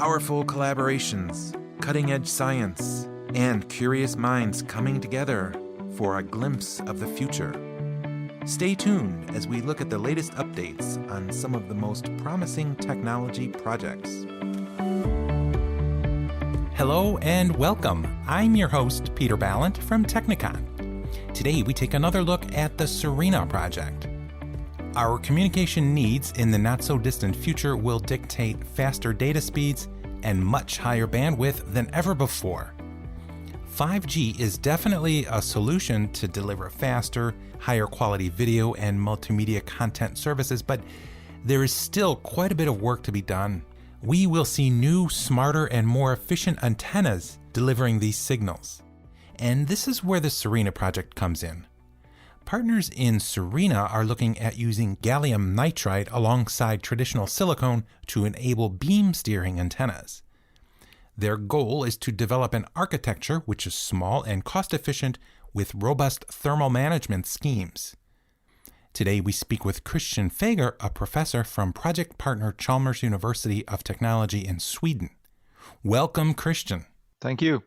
Powerful collaborations, cutting-edge science, and curious minds coming together for a glimpse of the future. Stay tuned as we look at the latest updates on some of the most promising technology projects. Hello and welcome. I'm your host, Peter Ballant from Technicon. Today we take another look at the SERENA project. Our communication needs in the not-so-distant future will dictate faster data speeds and much higher bandwidth than ever before. 5G is definitely a solution to deliver faster, higher quality video and multimedia content services, but there is still quite a bit of work to be done. We will see new, smarter, and more efficient antennas delivering these signals. And this is where the SERENA project comes in. Partners in SERENA are looking at using gallium nitride alongside traditional silicon to enable beam steering antennas. Their goal is to develop an architecture which is small and cost-efficient with robust thermal management schemes. Today we speak with Christian Fager, a professor from project partner Chalmers University of Technology in Sweden. Welcome, Christian. Thank you.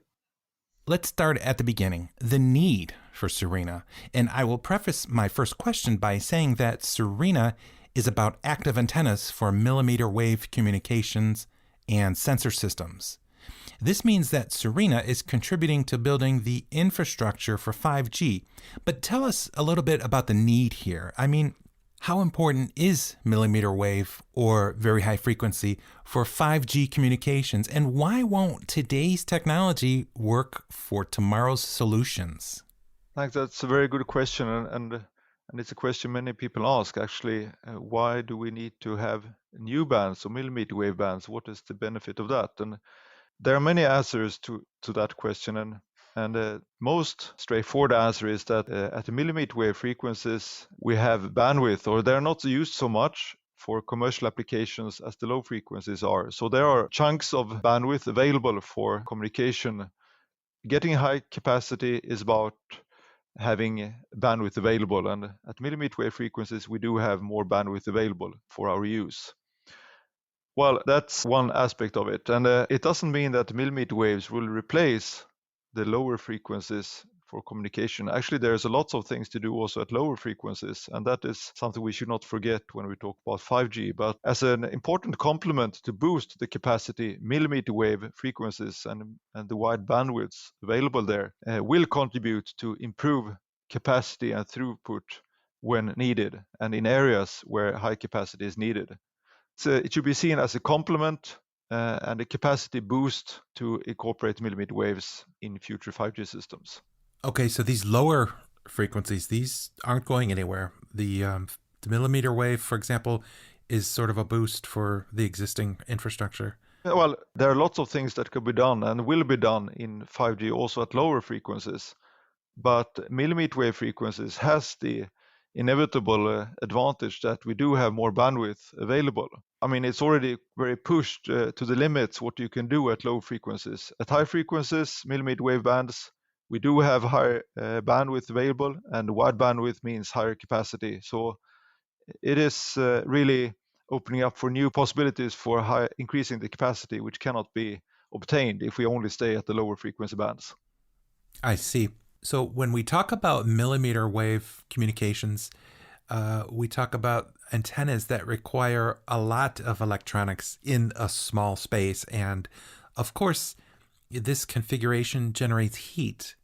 Let's start at the beginning, the need for SERENA. And I will preface my first question by saying that SERENA is about active antennas for millimeter wave communications and sensor systems. This means that SERENA is contributing to building the infrastructure for 5G. But tell us a little bit about the need here. I mean, how important is millimeter wave or very high frequency for 5G communications? And why won't today's technology work for tomorrow's solutions? Thanks. That's a very good question. And it's a question many people ask, actually. Why do we need to have new bands or millimeter wave bands? What is the benefit of that? And there are many answers to that question, and the most straightforward answer is that at the millimeter wave frequencies we have bandwidth, or they're not used so much for commercial applications as the low frequencies are. So there are chunks of bandwidth available for communication. Getting high capacity is about having bandwidth available, and at millimeter wave frequencies we do have more bandwidth available for our use. Well, that's one aspect of it. And it doesn't mean that millimeter waves will replace the lower frequencies for communication. Actually, there's a lot of things to do also at lower frequencies. And that is something we should not forget when we talk about 5G. But as an important complement to boost the capacity, millimeter wave frequencies and the wide bandwidths available there will contribute to improve capacity and throughput when needed and in areas where high capacity is needed. So it should be seen as a complement and a capacity boost to incorporate millimeter waves in future 5G systems. Okay, so these lower frequencies, these aren't going anywhere. The millimeter wave, for example, is sort of a boost for the existing infrastructure. Well, there are lots of things that could be done and will be done in 5G also at lower frequencies. But millimeter wave frequencies has the inevitable advantage that we do have more bandwidth available. I mean, it's already very pushed to the limits what you can do at low frequencies. At high frequencies, millimeter wave bands, we do have higher bandwidth available, and wide bandwidth means higher capacity. So it is really opening up for new possibilities for increasing the capacity, which cannot be obtained if we only stay at the lower frequency bands. I see. So when we talk about millimeter wave communications, we talk about antennas that require a lot of electronics in a small space. And of course, this configuration generates heat.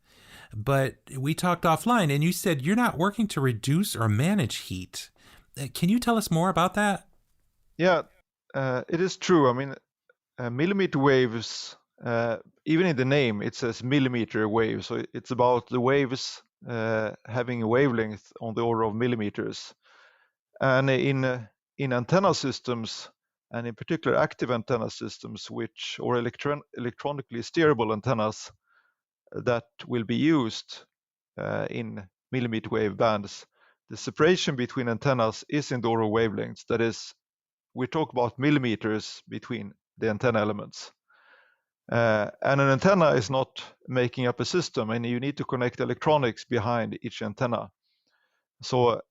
But we talked offline and you said you're not working to reduce or manage heat. Can you tell us more about that? Yeah, it is true. I mean, millimeter waves, even in the name, it says millimeter wave. So it's about the waves having a wavelength on the order of millimeters. And in antenna systems, and in particular active antenna systems, or electronically steerable antennas that will be used in millimeter wave bands, the separation between antennas is in the order of wavelengths. That is, we talk about millimeters between the antenna elements. And an antenna is not making up a system, and you need to connect electronics behind each antenna. So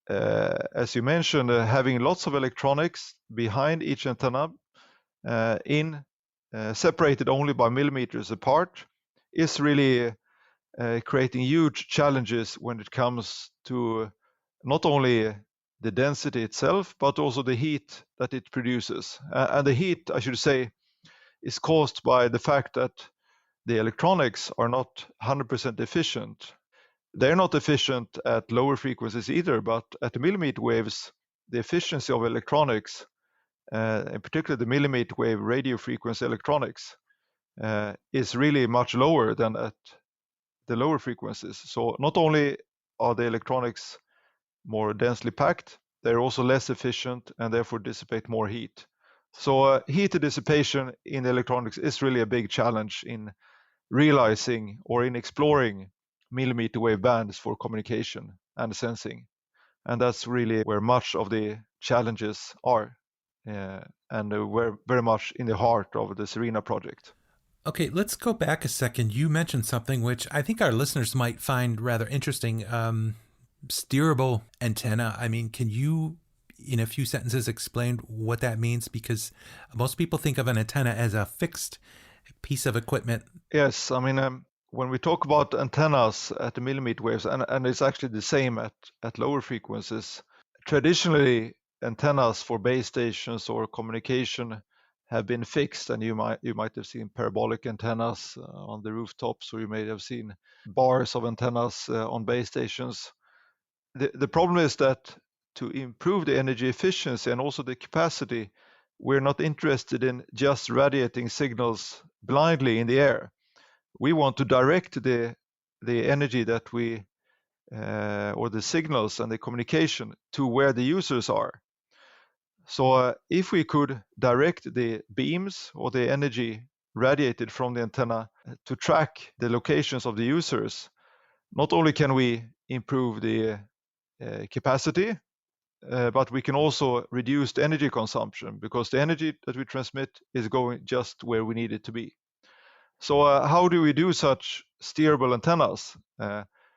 as you mentioned, having lots of electronics behind each antenna in separated only by millimeters apart is really creating huge challenges when it comes to not only the density itself, but also the heat that it produces. And the heat, I should say, is caused by the fact that the electronics are not 100% efficient. They're not efficient at lower frequencies either, but at the millimeter waves, the efficiency of electronics, in particular the millimeter wave radio frequency electronics, is really much lower than at the lower frequencies. So not only are the electronics more densely packed, they're also less efficient and therefore dissipate more heat. So heat dissipation in electronics is really a big challenge in realizing or in exploring millimeter wave bands for communication and sensing. And that's really where much of the challenges are, and we're very much in the heart of the SERENA project. Okay, let's go back a second. You mentioned something which I think our listeners might find rather interesting. Steerable antenna. I mean, can you, in a few sentences, explain what that means? Because most people think of an antenna as a fixed piece of equipment. Yes, I mean, when we talk about antennas at the millimeter waves, and it's actually the same at lower frequencies, traditionally antennas for base stations or communication have been fixed, and you might have seen parabolic antennas on the rooftops, or you may have seen bars of antennas on base stations. The problem is that to improve the energy efficiency and also the capacity, we're not interested in just radiating signals blindly in the air. We want to direct the energy that we or the signals and the communication to where the users are. So if we could direct the beams or the energy radiated from the antenna to track the locations of the users, not only can we improve the capacity, but we can also reduce the energy consumption, because the energy that we transmit is going just where we need it to be. So how do we do such steerable antennas?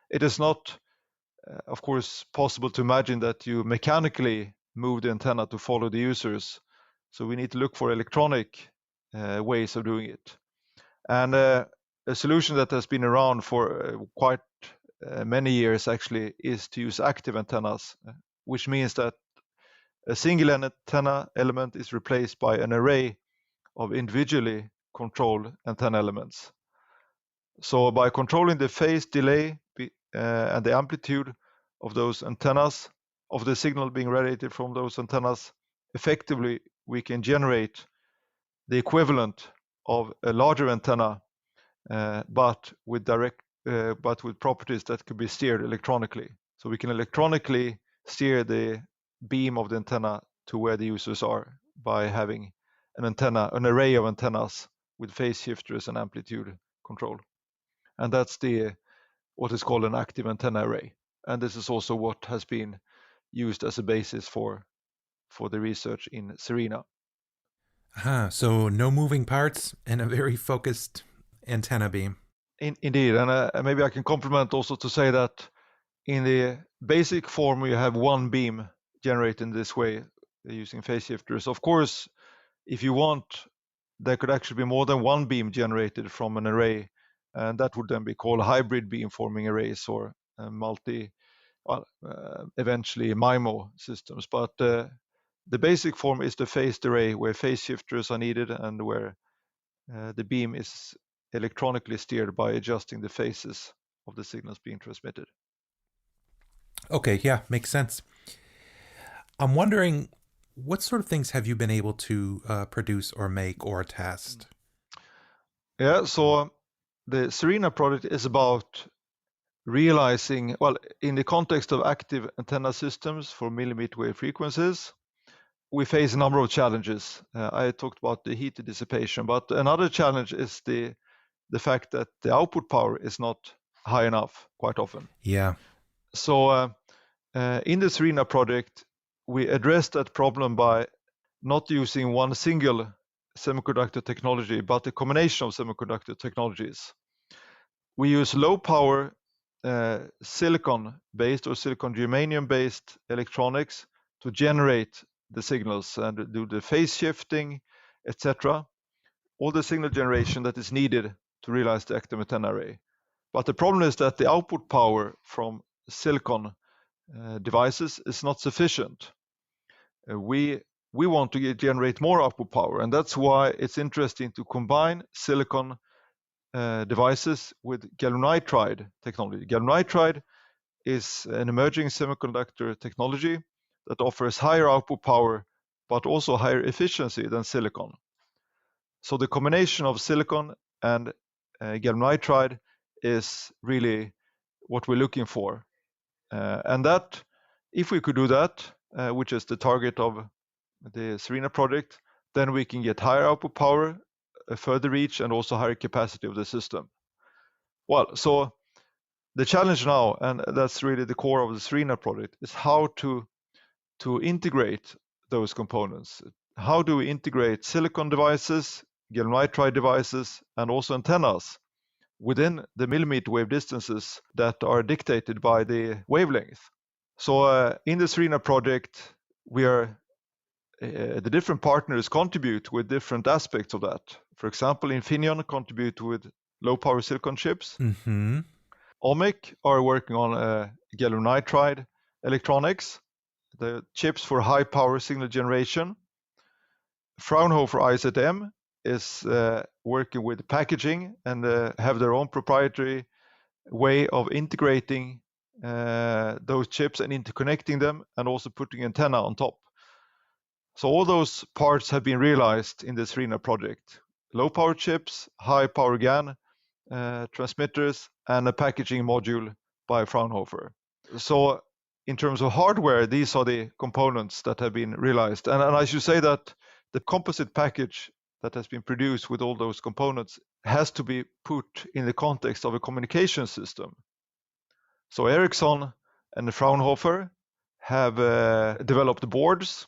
It is not, of course, possible to imagine that you mechanically move the antenna to follow the users. So we need to look for electronic ways of doing it. And a solution that has been around for quite many years actually is to use active antennas, which means that a single antenna element is replaced by an array of individually controlled antenna elements. So by controlling the phase delay and the amplitude of those antennas, of the signal being radiated from those antennas, effectively we can generate the equivalent of a larger antenna, but with properties that could be steered electronically. So we can electronically steer the beam of the antenna to where the users are by having an array of antennas with phase shifters and amplitude control. And that's what is called an active antenna array. And this is also what has been used as a basis for the research in SERENA. So no moving parts and a very focused antenna beam. Indeed, and maybe I can complement also to say that in the basic form you have one beam generated in this way using phase shifters. Of course, if you want, there could actually be more than one beam generated from an array, and that would then be called hybrid beamforming arrays or eventually MIMO systems. But the basic form is the phased array, where phase shifters are needed and where the beam is electronically steered by adjusting the phases of the signals being transmitted. Okay, yeah, makes sense. I'm wondering, what sort of things have you been able to produce or make or test? Yeah, so the SERENA project is about realizing, in the context of active antenna systems for millimeter wave frequencies, we face a number of challenges. I talked about the heat dissipation, but another challenge is the fact that the output power is not high enough quite often. Yeah. So in the SERENA project, we addressed that problem by not using one single semiconductor technology, but a combination of semiconductor technologies. We use low power silicon-based or silicon germanium-based electronics to generate the signals and do the phase shifting, etc. all the signal generation that is needed to realize the active antenna array. But the problem is that the output power from silicon devices is not sufficient. We want to generate more output power, and that's why it's interesting to combine silicon devices with gallium nitride technology. Gallium nitride is an emerging semiconductor technology that offers higher output power, but also higher efficiency than silicon. So the combination of silicon and gallium nitride is really what we're looking for. And that, if we could do that, which is the target of the SERENA project, then we can get higher output power, further reach, and also higher capacity of the system. Well, so the challenge now, and that's really the core of the SERENA project, is how to integrate those components. How do we integrate silicon devices, gallium nitride devices, and also antennas within the millimeter wave distances that are dictated by the wavelength? So in the SERENA project, we are the different partners contribute with different aspects of that. For example, Infineon contribute with low power silicon chips. Mm-hmm. OMIC are working on gallium nitride electronics, the chips for high power signal generation. Fraunhofer IZM is working with packaging and have their own proprietary way of integrating those chips and interconnecting them, and also putting antenna on top. So all those parts have been realized in the SERENA project. Low power chips, high power GaN transmitters, and a packaging module by Fraunhofer. So in terms of hardware, these are the components that have been realized. And I should say that the composite package that has been produced with all those components has to be put in the context of a communication system. So Ericsson and Fraunhofer have developed boards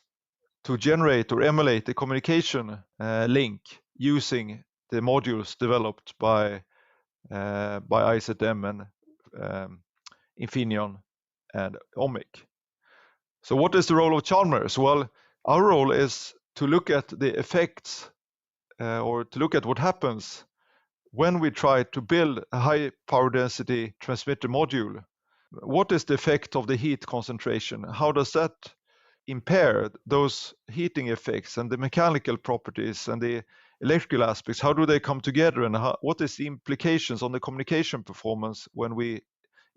to generate or emulate the communication link using the modules developed by IZM and Infineon and OMIC. So what is the role of Chalmers? Well, our role is to look at the effects or to look at what happens when we try to build a high power density transmitter module. What is the effect of the heat concentration? How does that impair those heating effects and the mechanical properties and the electrical aspects? How do they come together, and what is the implications on the communication performance when we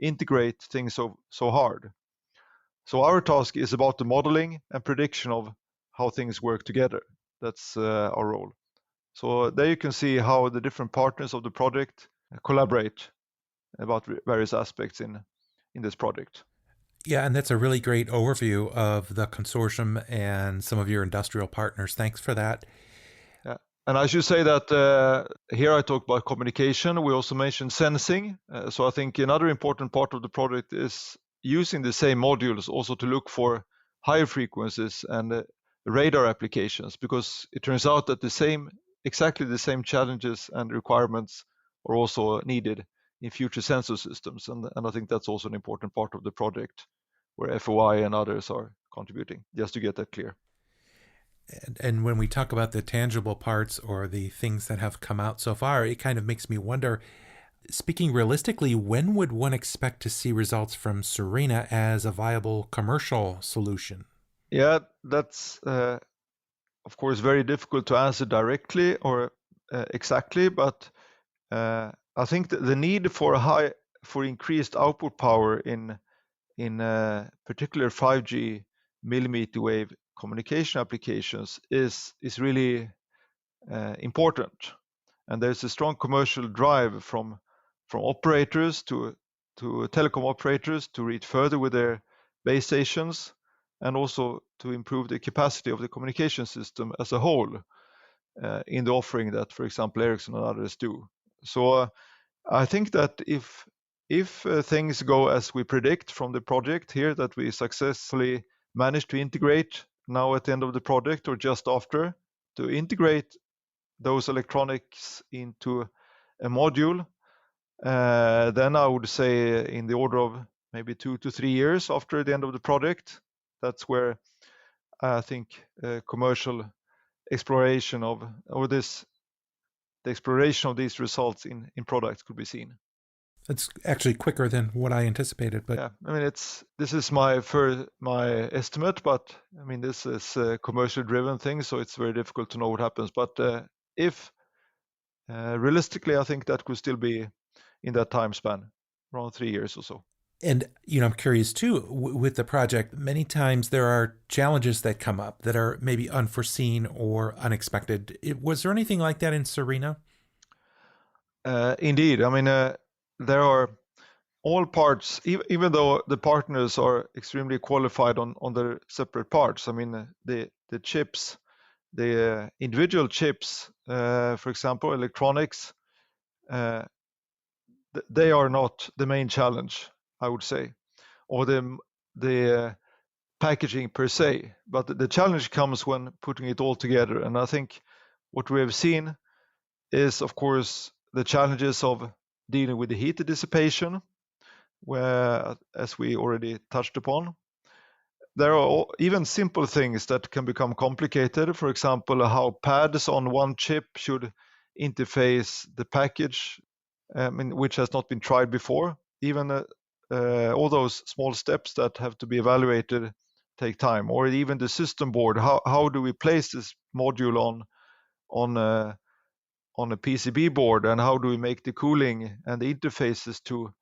integrate things so hard? So our task is about the modeling and prediction of how things work together. That's our role. So there you can see how the different partners of the project collaborate about various aspects in this project. Yeah, and that's a really great overview of the consortium and some of your industrial partners. Thanks for that. Yeah. And I should say that here I talk about communication. We also mentioned sensing. So I think another important part of the project is using the same modules also to look for higher frequencies and radar applications, because it turns out that exactly the same challenges and requirements are also needed in future sensor systems. And I think that's also an important part of the project where FOI and others are contributing, just to get that clear. And when we talk about the tangible parts or the things that have come out so far, it kind of makes me wonder, speaking realistically, when would one expect to see results from SERENA as a viable commercial solution? Yeah, that's of course very difficult to answer directly or exactly, but I think that the need for increased output power in particular 5G millimeter wave communication applications is really important, and there's a strong commercial drive from operators to telecom operators to reach further with their base stations, and also to improve the capacity of the communication system as a whole in the offering that, for example, Ericsson and others do. So I think that if things go as we predict from the project here, that we successfully manage to integrate now at the end of the project or just after, to integrate those electronics into a module, then I would say in the order of maybe 2 to 3 years after the end of the project, that's where I think commercial exploration of this the exploration of these results in products could be seen. It's actually quicker than what I anticipated, but yeah, I mean, this is my estimate, but I mean, this is a commercially driven thing, so it's very difficult to know what happens. But if realistically, I think that could still be in that time span, around 3 years or so. And, I'm curious too, with the project, many times there are challenges that come up that are maybe unforeseen or unexpected. Was there anything like that in SERENA? Indeed. I mean, there are all parts, even though the partners are extremely qualified on their separate parts. I mean, the chips, the individual chips, for example, electronics, they are not the main challenge, I would say, or the packaging per se. But the challenge comes when putting it all together. And I think what we have seen is, of course, the challenges of dealing with the heat dissipation, where, as we already touched upon, there are even simple things that can become complicated. For example, how pads on one chip should interface the package, which has not been tried before. Even all those small steps that have to be evaluated take time. Or even the system board. How do we place this module on a PCB board, and how do we make the cooling and the interfaces to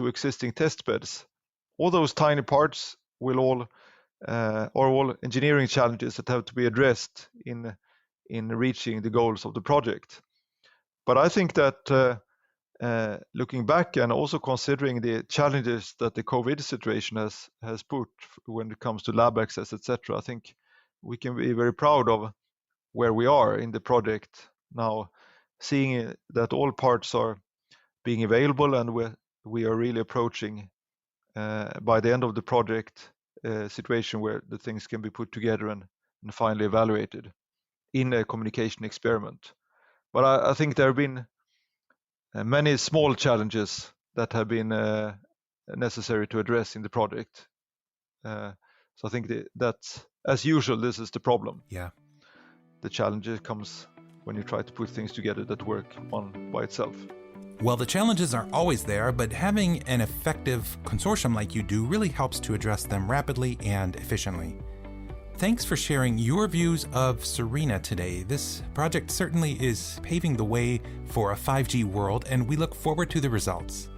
existing test beds? All those tiny parts are all engineering challenges that have to be addressed in reaching the goals of the project. But I think that looking back and also considering the challenges that the COVID situation has put when it comes to lab access, etc., I think we can be very proud of where we are in the project now, seeing that all parts are being available, and we are really approaching by the end of the project a situation where the things can be put together and finally evaluated in a communication experiment. But I think there have been many small challenges that have been necessary to address in the project. So I think that, as usual, this is the problem. Yeah. The challenge comes when you try to put things together that work one by itself. Well, the challenges are always there, but having an effective consortium like you do really helps to address them rapidly and efficiently. Thanks for sharing your views of SERENA today. This project certainly is paving the way for a 5G world, and we look forward to the results.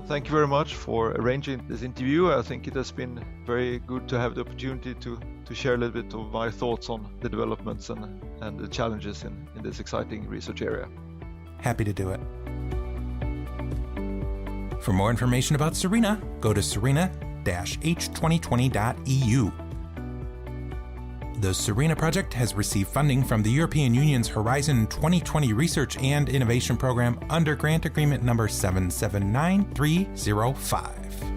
Thank you very much for arranging this interview. I think it has been very good to have the opportunity to share a little bit of my thoughts on the developments and the challenges in this exciting research area. Happy to do it. For more information about SERENA, go to serena-h2020.eu. The SERENA project has received funding from the European Union's Horizon 2020 Research and Innovation Program under Grant Agreement number 779305.